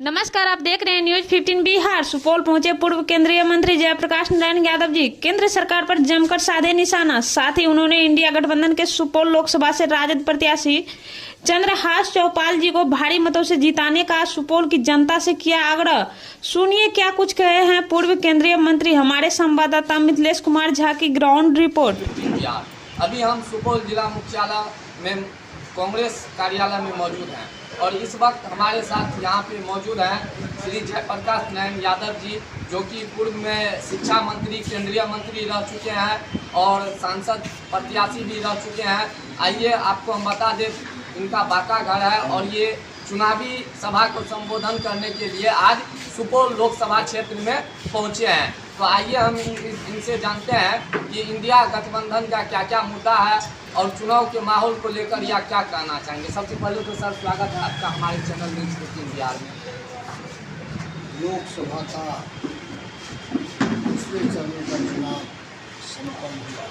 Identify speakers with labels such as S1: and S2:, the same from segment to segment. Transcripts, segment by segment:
S1: नमस्कार, आप देख रहे हैं न्यूज 15 बिहार। सुपौल पहुंचे पूर्व केंद्रीय मंत्री जयप्रकाश नारायण यादव जी। केंद्र सरकार पर जमकर साधे निशाना। साथ ही उन्होंने इंडिया गठबंधन के सुपौल लोकसभा से राजद प्रत्याशी चंद्रहास चौपाल जी को भारी मतों से जिताने का सुपौल की जनता से किया आग्रह। सुनिए क्या कुछ कहे हैं पूर्व केंद्रीय मंत्री। हमारे संवाददाता मिथिलेश कुमार झा की ग्राउंड रिपोर्ट।
S2: अभी हम सुपौल जिला मुख्यालय में कांग्रेस कार्यालय में मौजूद हैं और इस वक्त हमारे साथ यहाँ पे मौजूद हैं श्री जयप्रकाश नारायण यादव जी, जो कि पूर्व में शिक्षा मंत्री, केंद्रीय मंत्री रह चुके हैं और सांसद प्रत्याशी भी रह चुके हैं। आइए आपको हम बता दें, इनका बाका घर है और ये चुनावी सभा को संबोधन करने के लिए आज सुपौल लोकसभा क्षेत्र में पहुँचे हैं। तो आइए हम इनसे जानते हैं कि इंडिया गठबंधन का क्या क्या मुद्दा है और चुनाव के माहौल को लेकर या क्या कहना चाहेंगे। सबसे पहले तो सर स्वागत है आपका हमारे चैनल न्यूज 15 बिहार में।
S3: लोकसभा का दूसरे चरण का चुनाव संपन्न हुआ।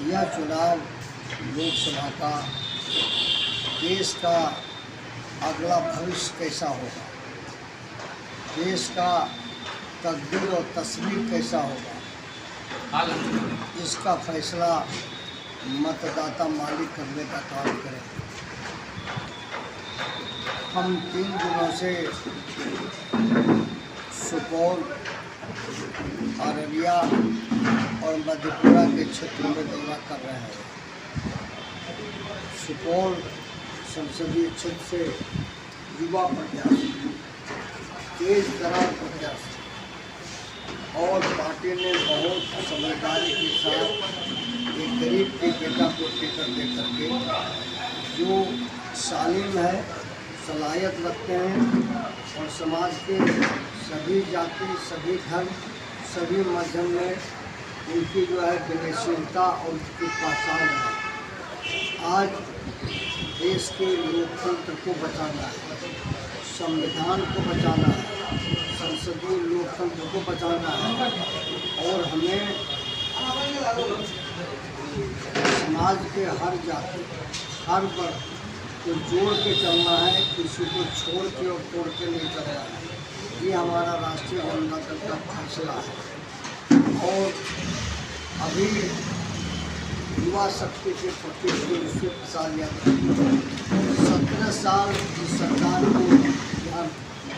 S3: यह चुनाव लोकसभा का देश का अगला भविष्य कैसा होगा, देश का तकदीर और तस्वीर कैसा होगा, इसका फैसला मतदाता मालिक करने का काम करेंगे। हम 3 दिनों से सुपौल, अररिया और मधेपुरा के क्षेत्रों में दौरा कर रहे हैं। सुपौल संसदीय क्षेत्र से युवा प्रत्याशी, तेज तर्रार प्रत्याशी और पार्टी ने बहुत समझदारी के साथ एक गरीब के बेटा को टिकट दे करके, जो शालीन है, सलाहियत रखते हैं और समाज के सभी जाति, सभी धर्म, सभी मजहब में उनकी जो है विनयशीलता और उनकी पहचान है। आज देश के लोकतंत्र को बचाना है, संविधान को बचाना है, संसदीय लोकतंत्र को बचाना है और हमें समाज के हर जाति, हर वर्ग को जोड़ के चलना है, किसी को छोड़ के और तोड़ के नहीं चलना है। ये हमारा राष्ट्रीय जनता दल का फैसला है। और अभी युवा शक्ति के प्रति विश्व प्रसाद यादव 17 साल की सरकार को यहाँ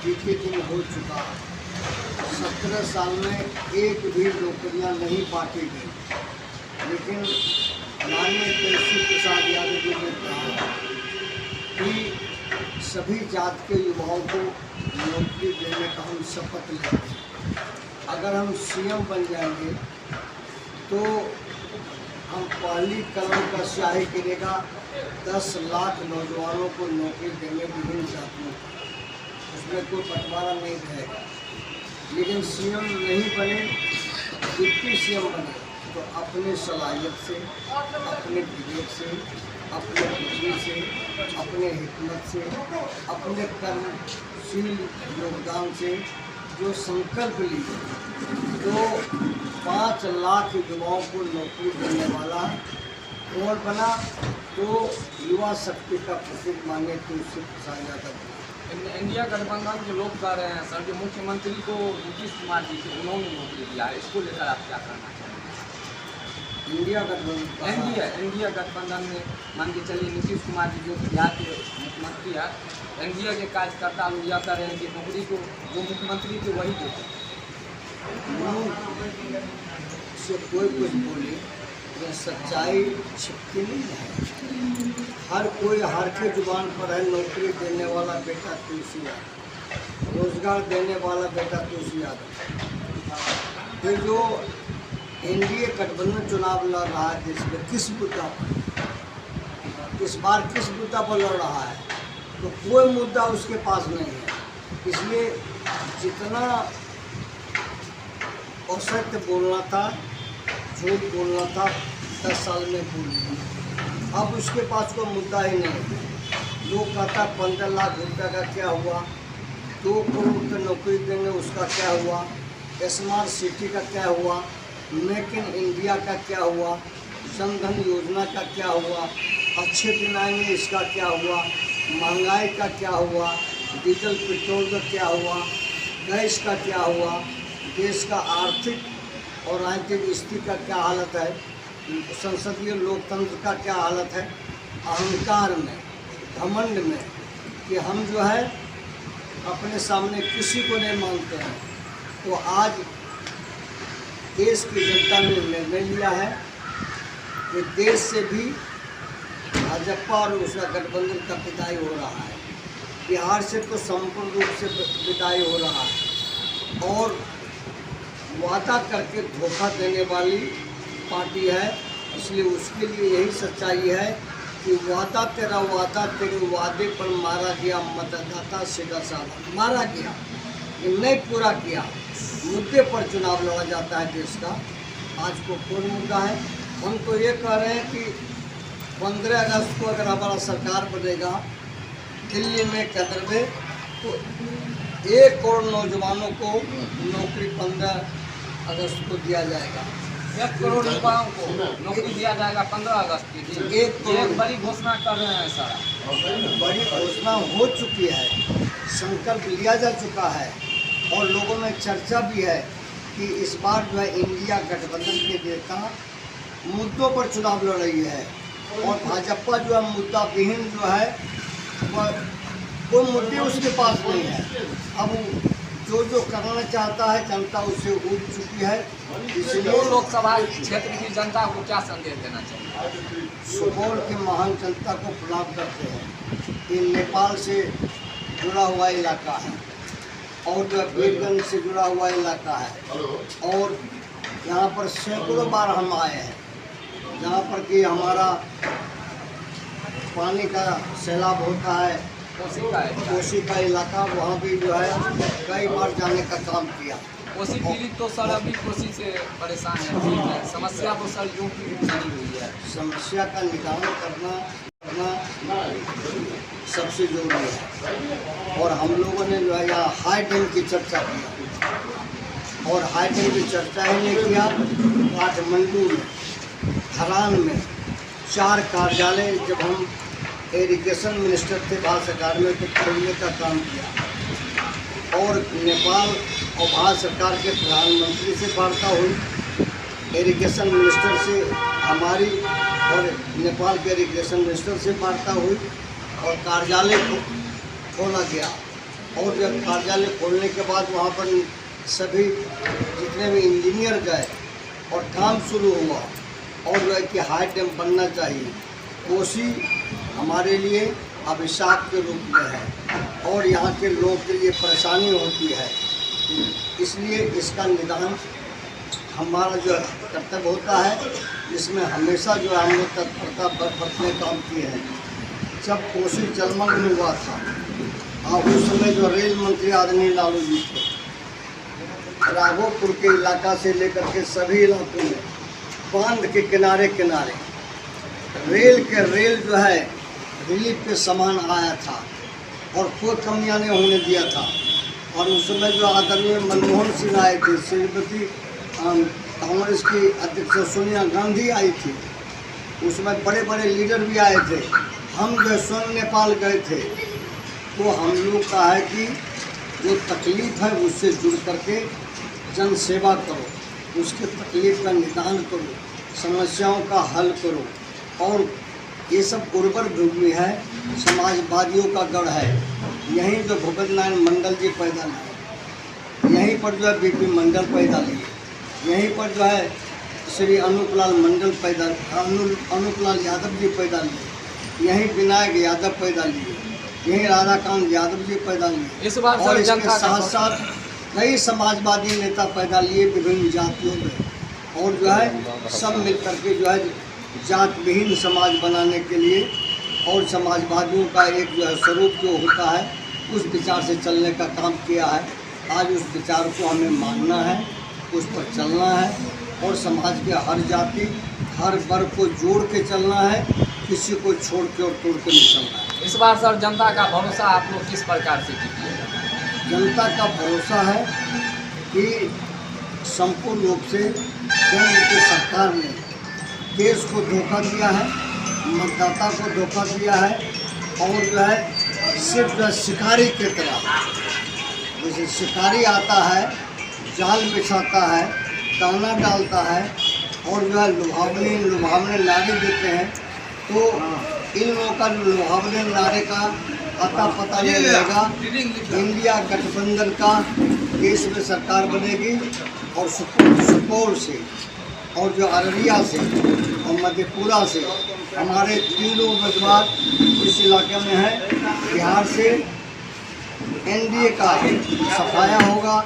S3: बीते दिन हो चुका। 17 साल में एक भी नौकरियाँ नहीं बांटी गई, लेकिन माननीय केशव प्रसाद यादव जी ने कहा कि सभी जात के युवाओं को नौकरी देने का हम शपथ लेंगे। अगर हम सीएम बन जाएंगे तो हम पहली कलम का स्याही गिरेगा, 10 लाख नौजवानों को नौकरी देंगे विभिन्न जातियों को, उसमें कोई बंटवारा नहीं रहेगा। लेकिन सीएम नहीं बने, डिप्टी सीएम बने तो अपने सलाहियत से, अपने विवेक से, अपने बुद्धि से, अपने हिकमत से, अपने कर्मशील योगदान से जो संकल्प लिए, तो 5 लाख युवाओं को नौकरी देने वाला कौन बना? तो युवा शक्ति का प्रतीक माने केशव प्रसाद यादव।
S2: इंडिया गठबंधन जो लोग कह रहे हैं सर, जो मुख्यमंत्री को नीतीश कुमार जी थे उन्होंने नौकरी दिया है, इसको लेकर आप क्या करना चाहेंगे?
S3: इंडिया गठबंधन
S2: में मान के चलिए नीतीश कुमार जी जो बिहार के मुख्यमंत्री है, एनडीए के कार्यकर्ता लोग यह कह रहे हैं कि नौकरी को जो मुख्यमंत्री थे वही देते।
S3: से कोई कुछ बोले, यह सच्चाई छिपती नहीं है। हर कोई हर के जुबान पर है, नौकरी देने वाला बेटा तुलसी यादव, रोजगार देने वाला बेटा तुलसी यादव। फिर जो एनडीए गठबंधन चुनाव लड़ रहा है देश में, किस मुद्दा पर, इस बार किस मुद्दा पर लड़ रहा है? तो कोई मुद्दा उसके पास नहीं है। इसलिए जितना असत्य बोलना था, झूठ बोलना था, 10 साल में बोल दिया। अब उसके पास कोई मुद्दा ही नहीं। लोग कहता 15 लाख रुपये का क्या हुआ, 2 करोड़ की नौकरी देंगे उसका क्या हुआ, स्मार्ट सिटी का क्या हुआ, मेक इन इंडिया का क्या हुआ, जन धन योजना का क्या हुआ, अच्छे दिन आएंगे इसका क्या हुआ, महंगाई का क्या हुआ, डीजल पेट्रोल का क्या हुआ, गैस का क्या हुआ, देश का आर्थिक और राजनीतिक स्थिति का क्या हालत है, संसदीय लोकतंत्र का क्या हालत है, अहंकार में, घमंड में कि हम जो है अपने सामने किसी को नहीं मानते हैं। तो आज देश की जनता ने निर्णय लिया है कि देश से भी भाजपा और उसका गठबंधन का विदाई हो रहा है। बिहार से तो संपूर्ण रूप से विदाई हो रहा है और वादा करके धोखा देने वाली पार्टी है। इसलिए उसके लिए यही सच्चाई है कि वादा तेरा वादा, तेरे वादे पर मारा गया मतदाता सीधा साधा मारा गया, ये नहीं पूरा किया। मुद्दे पर चुनाव लड़ा जाता है देश का। आज को कौन मुद्दा है? हम तो ये कह रहे हैं कि 15 अगस्त को अगर हमारा सरकार बनेगा दिल्ली में केंद्र में, तो 1 करोड़ नौजवानों को नौकरी 15 अगस्त को दिया जाएगा।
S2: 1 करोड़ युवाओं को नौकरी दिया जाएगा 15 अगस्त के दिन। एक बड़ी घोषणा कर रहे हैं सर।
S3: बड़ी घोषणा हो चुकी है, संकल्प लिया जा चुका है और लोगों में चर्चा भी है कि इस बार जो है इंडिया गठबंधन के नेता मुद्दों पर चुनाव लड़ रही है और भाजपा जो है मुद्दा विहीन जो है वो मुद्दे उसके पास नहीं है। अब जो करना चाहता है जनता उससे उठ चुकी है। इसलिए
S2: लोकसभा क्षेत्र की जनता को क्या संदेश देना चाहिए?
S3: सुपौल की महान जनता को प्रणाम करते हैं। ये नेपाल से जुड़ा हुआ इलाका है और जो वीरगंज से जुड़ा हुआ इलाका है और यहाँ पर सैकड़ों बार हम आए हैं, जहाँ पर कि हमारा पानी का सैलाब होता है, कोसी का इलाका, वहाँ भी जो है कई बार जाने का काम किया।
S2: कोसी पीड़ित तो सर अभी कोसी से परेशान है, ठीक है। समस्या तो सर यूँ की बनी हुई है।
S3: समस्या का निदान करना सबसे जरूरी है और हम लोगों ने जो है यहाँ हाई डैम की चर्चा की और हाई डैम की चर्चा ही नहीं किया। काठमांडू में, धरान में 4 कार्यालय जब हम इरिगेशन मिनिस्टर थे भारत सरकार में तो खोलने का काम किया और नेपाल और भारत सरकार के प्रधानमंत्री से वार्ता हुई, इरिगेशन मिनिस्टर से हमारी और नेपाल के इरिगेशन मिनिस्टर से वार्ता हुई और कार्यालय खोला गया। और जब कार्यालय खोलने के बाद वहाँ पर सभी जितने भी इंजीनियर गए और काम शुरू हुआ और जो है कि हाई डैम बनना चाहिए। कोसी हमारे लिए अभिशाप के रूप में है और यहाँ के लोगों के लिए परेशानी होती है। इसलिए इसका निदान हमारा जो कर्तव्य होता है, जिसमें हमेशा जो है हम लोग तत्परता बरतने काम किए हैं। जब कोसी जलमग्न में हुआ था उस समय जो रेल मंत्री आदरणीय लालू जी थे, राघोपुर के इलाका से लेकर के सभी इलाकों में बांध के किनारे किनारे रेल जो है रिलीफ पे सामान आया था और कोई कमियां नहीं होने दिया था। और उस समय जो आदरणीय मनमोहन सिंह आए थे, श्रीमती कांग्रेस की अध्यक्ष सोनिया गांधी आई थी, उसमें बड़े बड़े लीडर भी आए थे। हम जो स्वयं नेपाल गए थे तो हम लोग का है कि जो तकलीफ़ है उससे जुड़ करके जन सेवा करो, उसके तकलीफ़ का निदान करो, समस्याओं का हल करो। और ये सब उर्वर भूमि है, समाजवादियों का गढ़ है। यहीं जो भूपेंद्र नारायण मंडल जी पैदा लिए, यहीं पर जो है बीपी मंडल पैदा लिए, यहीं पर जो है श्री अनूपलाल मंडल अनूपलाल यादव जी पैदा लिए, यहीं विनायक यादव पैदा लिए, यहीं राधाकांत यादव जी पैदा लिए।
S2: इस बार
S3: और इसके साथ साथ कई समाजवादी नेता पैदा लिए विभिन्न जातियों में और जो है सब मिल करके जो है जात विहीन समाज बनाने के लिए और समाजवादियों का एक जो है स्वरूप जो होता है उस विचार से चलने का काम किया है। आज उस विचार को हमें मानना है, उस पर चलना है और समाज के हर जाति हर वर्ग को जोड़ के चलना है, किसी को छोड़ के और तोड़ के नहीं चलना है।
S2: इस बार सर जनता का भरोसा आप लोग किस प्रकार से जीतिएगा?
S3: जनता का भरोसा है कि संपूर्ण रूप से केंद्र की सरकार ने देश को धोखा दिया है, मतदाता को धोखा दिया है और जो है सिर्फ शिकारी की तरह, जैसे शिकारी आता है, जाल बिछाता है, दाना डालता है और जो है लुभावने नारे देते हैं, तो इन लोगों का लुभावने नारे का अता पता नहीं रहेगा। इंडिया गठबंधन का देश में सरकार बनेगी और सुपौल से और जो अररिया से और मधेपुरा से हमारे तीनों उम्मीदवार इस इलाके में हैं। बिहार से एनडीए का सफाया होगा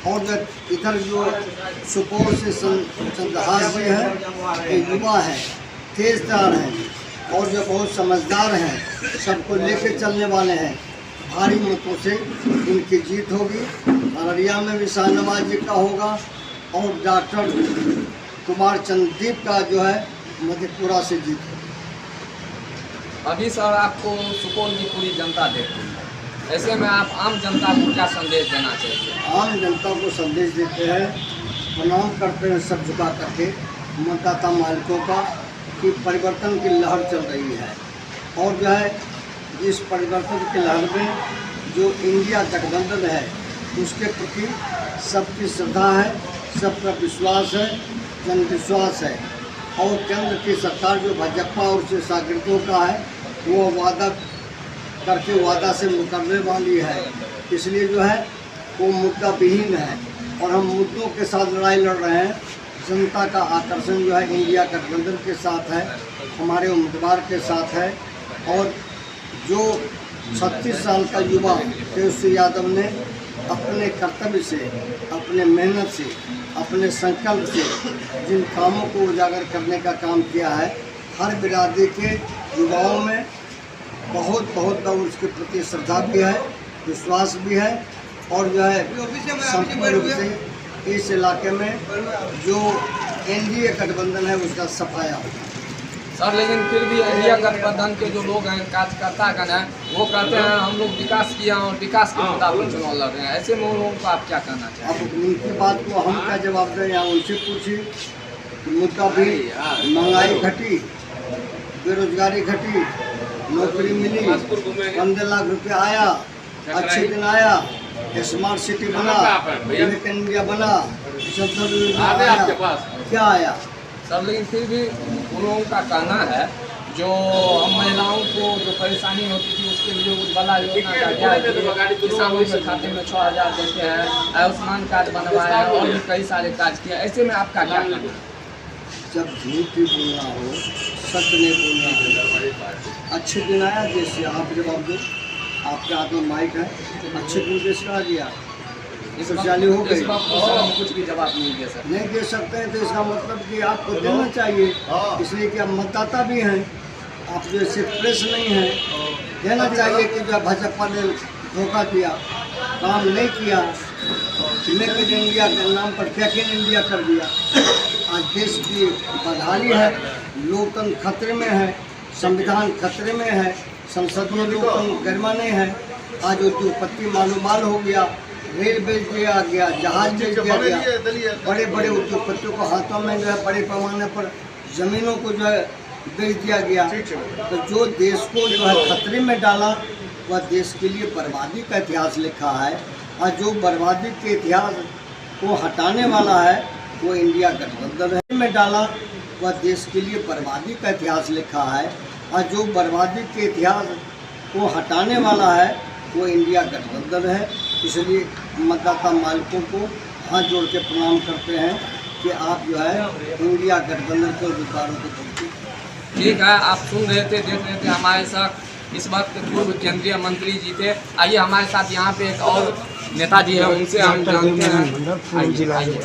S3: और जो इधर जो सुपौल से चंद्रहास जी हैं, ये युवा हैं, तेजदार हैं और जो बहुत समझदार हैं, सबको लेके चलने वाले हैं। भारी मतों से इनकी जीत होगी। अररिया में भी शाहनवाज जी का होगा और डॉक्टर कुमार चंद्रदीप का जो है मधेपुरा से जीत होगी।
S2: अभी सर आपको सुपौल की पूरी जनता देखती है, ऐसे में आप आम जनता को क्या संदेश देना चाहिए?
S3: आम जनता को संदेश देते हैं, प्रणाम करते हैं सब झुका करके मतदाता मालिकों का, कि परिवर्तन की लहर चल रही है और जो है इस परिवर्तन की लहर में जो इंडिया गठबंधन है उसके प्रति सबकी श्रद्धा है, सबका विश्वास है, जनविश्वास है। और केंद्र की सरकार जो भाजपा और उसके शागिर्दों का है वो वादा करके वादा से मुकरने वाली है, इसलिए जो है वो मुद्दा विहीन है और हम मुद्दों के साथ लड़ाई लड़ रहे हैं। जनता का आकर्षण जो है इंडिया गठबंधन के साथ है, हमारे उम्मीदवार के साथ है। और जो 36 साल का युवा तेजस्वी यादव ने अपने कर्तव्य से, अपने मेहनत से, अपने संकल्प से जिन कामों को उजागर करने का काम किया है, हर बिरादरी के युवाओं में बहुत उसके प्रति श्रद्धा भी है, विश्वास भी है और जो है संपूर्ण रूप से इस इलाके में जो एनडीए गठबंधन है उसका सफाया होगा।
S2: सर लेकिन फिर भी इंडिया गठबंधन के जो लोग हैं, कार्यकर्तागण हैं, वो कहते हैं हम लोग विकास किया और विकास के मुद्दा पर चुनाव लड़ रहे हैं, ऐसे में उन लोगों को आप क्या कहना चाहिए?
S3: अब उनकी बात को हम क्या जवाब दें? यहाँ उनसे पूछिए कि मुद्दा भी महंगाई घटी, बेरोजगारी घटी, नौकरी मिली, 15 लाख रुपये आया, अच्छे दिन आया, स्मार्ट सिटी बना, मेक इन इंडिया बना, क्या आया?
S2: सर लेकिन फिर भी उन लोगों का कहना है जो हम महिलाओं को जो परेशानी होती थी उसके लिए उज्ज्वला योजना का क्या किसानों के खाते में 6,000 देते हैं, आयुष्मान कार्ड बनवाया और भी कई सारे कार्य किया, ऐसे में आपका क्या कहना है?
S3: जब झूठ ही बोलना हो, सच नहीं बोलना हो। अच्छे दिन आया जैसे आप जवाब दो, आपके हाथ में माइक है, अच्छे दिन देश का आ गया, खुशहाली हो गई,
S2: कुछ भी जवाब नहीं दे सकते।
S3: नहीं दे सकते हैं तो इसका मतलब कि आपको देना चाहिए, इसलिए कि आप मतदाता भी हैं, आप जैसे प्रेस नहीं हैं, देना चाहिए कि जो भाजपा ने धोखा दिया, काम नहीं किया, मेक इन इंडिया के नाम पर फेक इन इंडिया कर दिया। आज देश की बदहाली है, लोकतंत्र खतरे में है, संविधान खतरे में है, संसदीय लोकतंत्र गरिमा नहीं है। आज उद्योगपति मालूमाल हो गया, रेल बेच दिया गया, जहाज बेच दिया गया, बड़े बड़े उद्योगपतियों को हाथों में जो है बड़े पैमाने पर ज़मीनों को जो है बेच दिया गया। तो जो देश को जो है खतरे में डाला वह देश के लिए बर्बादी का इतिहास लिखा है, और जो बर्बादी के इतिहास को हटाने वाला है वो इंडिया गठबंधन है। में डाला वह देश के लिए बर्बादी का इतिहास लिखा है, और जो बर्बादी के इतिहास को हटाने वाला है वो इंडिया गठबंधन है। इसलिए मतदाता मालिकों को हाथ जोड़ के प्रणाम करते हैं कि आप जो है इंडिया गठबंधन के उम्मीदवारों को चुनते हैं।
S2: ठीक है, आप सुन रहे थे, देख रहे थे, हमारे साथ इस वक्त पूर्व केंद्रीय मंत्री जी थे। आइए हमारे साथ यहाँ पे एक और नेताजी है, उनसे हम जानते हैं। आइए,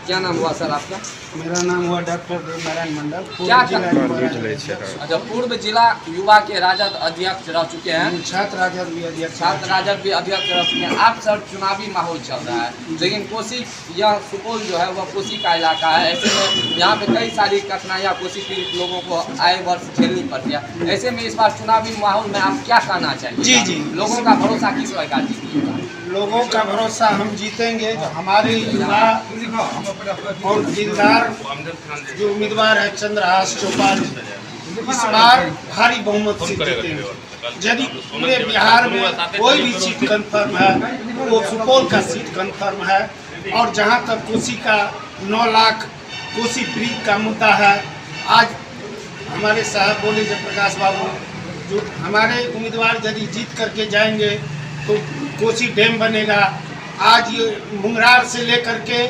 S2: क्या नाम हुआ सर आपका?
S4: मेरा नाम हुआ डॉक्टर देवनारायण मंडल।
S2: क्या अच्छा, पूर्व जिला युवा के राजद अध्यक्ष रह चुके हैं,
S4: छात्र राजद भी अध्यक्ष
S2: रह चुके हैं। आप सर चुनावी माहौल चल रहा है, लेकिन कोसी यह सुपौल जो है वह कोसी का इलाका है, ऐसे में यहाँ पे कई सारी कठिनाइयाँ कोसी पीड़ित लोगों को आए वर्ष झेलनी पड़ती है। ऐसे में इस बार चुनावी माहौल में आप क्या कहना चाहिए?
S4: जी
S2: लोगों का भरोसा किस प्रकार जीतिएगा?
S4: लोगों का भरोसा हम जीतेंगे। जो हमारे युवा और दिलदार जो उम्मीदवार है चंद्रहास चौपाल, इस बार भारी बहुमत से जीतेंगे। यदि पूरे बिहार में कोई भी सीट कंफर्म है वो सुपौल का सीट कंफर्म है। और जहाँ तक कोसी का 9 लाख कोसी ब्रिज का मुद्दा है, आज हमारे साहब बोले जयप्रकाश बाबू जो हमारे उम्मीदवार यदि जीत करके जाएंगे तो कोसी डैम बनेगा। आज ये मुंगरार से लेकर के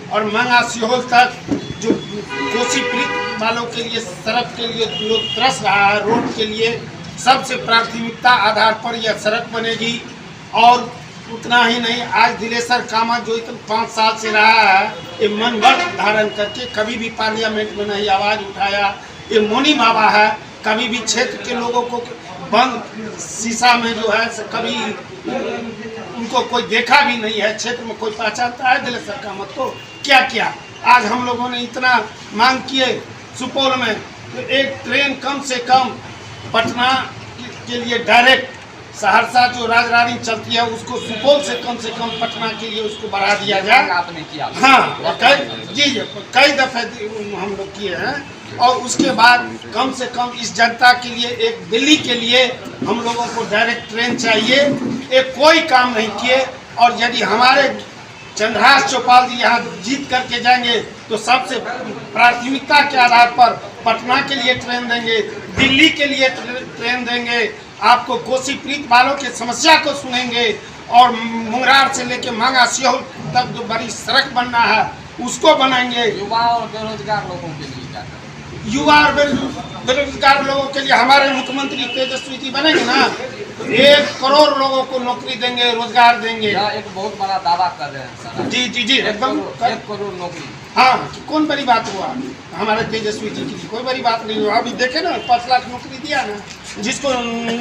S4: और मंगा सिहोल तक जो कोसी ब्रिज वालों के लिए सड़क के लिए लोग तरस रहा है, रोड के लिए सबसे प्राथमिकता आधार पर यह सड़क बनेगी। और उतना ही नहीं, आज दिलेश्वर कामत जो इतना 5 साल से रहा है, ये मनगढ़ धारण करके कभी भी पार्लियामेंट में नहीं आवाज़ उठाया। ये मोनी बाबा है, कभी भी क्षेत्र के लोगों को बंद शीशा में जो है कभी उनको कोई देखा भी नहीं है। क्षेत्र में कोई पहचानता है दिलेश्वर कामत को? क्या क्या आज हम लोगों ने इतना मांग किए सुपौल में, तो एक ट्रेन कम से कम पटना के लिए डायरेक्ट सहरसा जो राजरानी चलती है उसको सुपौल से कम पटना के लिए उसको बढ़ा दिया जाए।
S2: आपने किया?
S4: हाँ, कई दफे हम लोग किए हैं। और उसके बाद कम से कम इस जनता के लिए, एक दिल्ली के लिए हम लोगों को डायरेक्ट ट्रेन चाहिए। एक कोई काम नहीं किए। और यदि हमारे चंद्रहास चौपाल जी यहाँ जीत करके जाएंगे तो सबसे प्राथमिकता के आधार पर पटना के लिए ट्रेन देंगे, दिल्ली के लिए ट्रेन देंगे, आपको कोसी ब्रिज वालों की समस्या को सुनेंगे। और मुंगरार से लेके मांगा सिहोल तक जो बड़ी सड़क बनना है उसको बनाएंगे।
S2: युवा और बेरोजगार लोगों के लिए क्या करें?
S4: युवा और बेरोजगार लोगों के लिए हमारे मुख्यमंत्री तेजस्वी जी बनेंगे ना, 1 करोड़ लोगों को नौकरी देंगे, रोजगार देंगे।
S2: यह एक बहुत बड़ा दावा कर रहे हैं सर।
S4: जी एकदम
S2: 1 करोड़ नौकरी।
S4: हाँ, कौन बड़ी बात हुआ? हमारे तेजस्वी जी की कोई बड़ी बात नहीं हुआ। अभी देखे ना 5 लाख नौकरी दिया ना, जिसको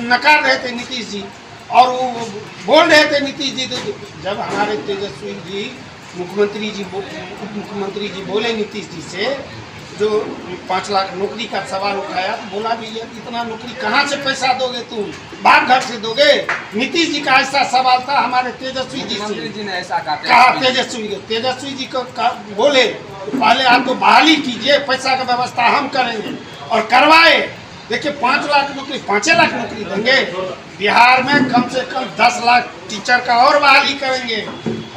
S4: नकार रहे थे नीतीश जी और वो बोल रहे थे नीतीश जी। तो जब हमारे तेजस्वी जी मुख्यमंत्री जी उप मुख्यमंत्री जी बोले नीतीश जी से जो 5 लाख नौकरी का सवाल उठाया, तो बोला भी ये इतना नौकरी कहाँ से पैसा दोगे तुम? बाप घर से दोगे? नीतीश जी का ऐसा सवाल था हमारे तेजस्वी जी से।
S2: मुख्यमंत्री जी ने ऐसा
S4: कहा तेजस्वी जी को बोले पहले आप तो बहाली कीजिए, पैसा का व्यवस्था हम करेंगे। और करवाए। देखिए 5 लाख नौकरी, 5 लाख नौकरी देंगे। बिहार में कम से कम 10 लाख टीचर का और बहाली करेंगे।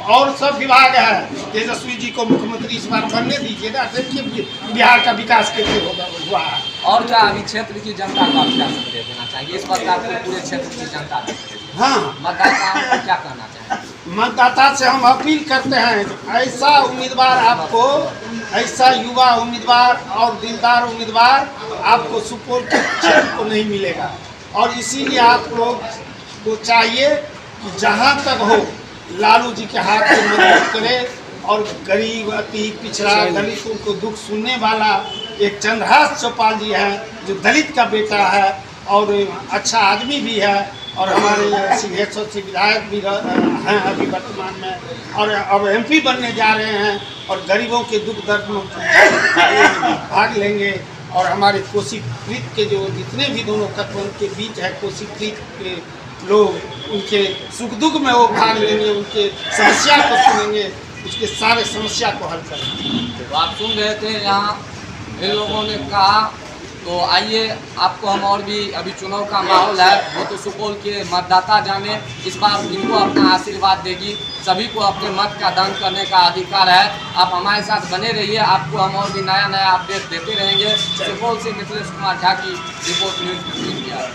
S4: और सब विभाग है। तेजस्वी जी को मुख्यमंत्री इस बार बनने दीजिए ना, देखिए बिहार का विकास कैसे हुआ है।
S2: और क्या अभी क्षेत्र की जनता को आप क्या संदेश देना चाहिए? इस बार आपको पूरे क्षेत्र की जनता
S4: हाँ,
S2: मतदाताओं को क्या कहना चाहिए?
S4: मतदाता से हम अपील करते हैं, ऐसा उम्मीदवार आपको, ऐसा युवा उम्मीदवार और दिलदार उम्मीदवार आपको सुपौल के क्षेत्र को नहीं मिलेगा। और इसीलिए आप लोग को चाहिए कि जहाँ तक हो लालू जी के हाथ में मदद करें। और गरीब, अति पिछड़ा, दलित, उनको दुख सुनने वाला एक चंद्रहास चौपाल जी हैं जो दलित का बेटा है और अच्छा आदमी भी है। और हमारे सिंहेश्वर से विधायक भी हैं अभी वर्तमान में, और अब MP बनने जा रहे हैं। और गरीबों के दुख दर्द में भाग लेंगे। और हमारे कोसी ब्रिज के जो जितने भी दोनों तत्वों के बीच है, कोसी ब्रिज के लोग उनके सुख दुख में वो भाग लेंगे, उनके समस्या को सुनेंगे, उसके सारे समस्या को हल करेंगे।
S2: तो आप सुन रहे थे यहाँ इन लोगों ने कहा। तो आइए आपको हम और भी, अभी चुनाव का माहौल है, वो तो सुपौल के मतदाता जाने इस बार इनको अपना आशीर्वाद देगी। सभी को अपने मत का दान करने का अधिकार है। आप हमारे साथ बने रहिए, आपको हम और भी नया अपडेट देते रहेंगे। सुपौल से मिथिलेश कुमार झा की रिपोर्ट, न्यूज़ 15 इंडिया।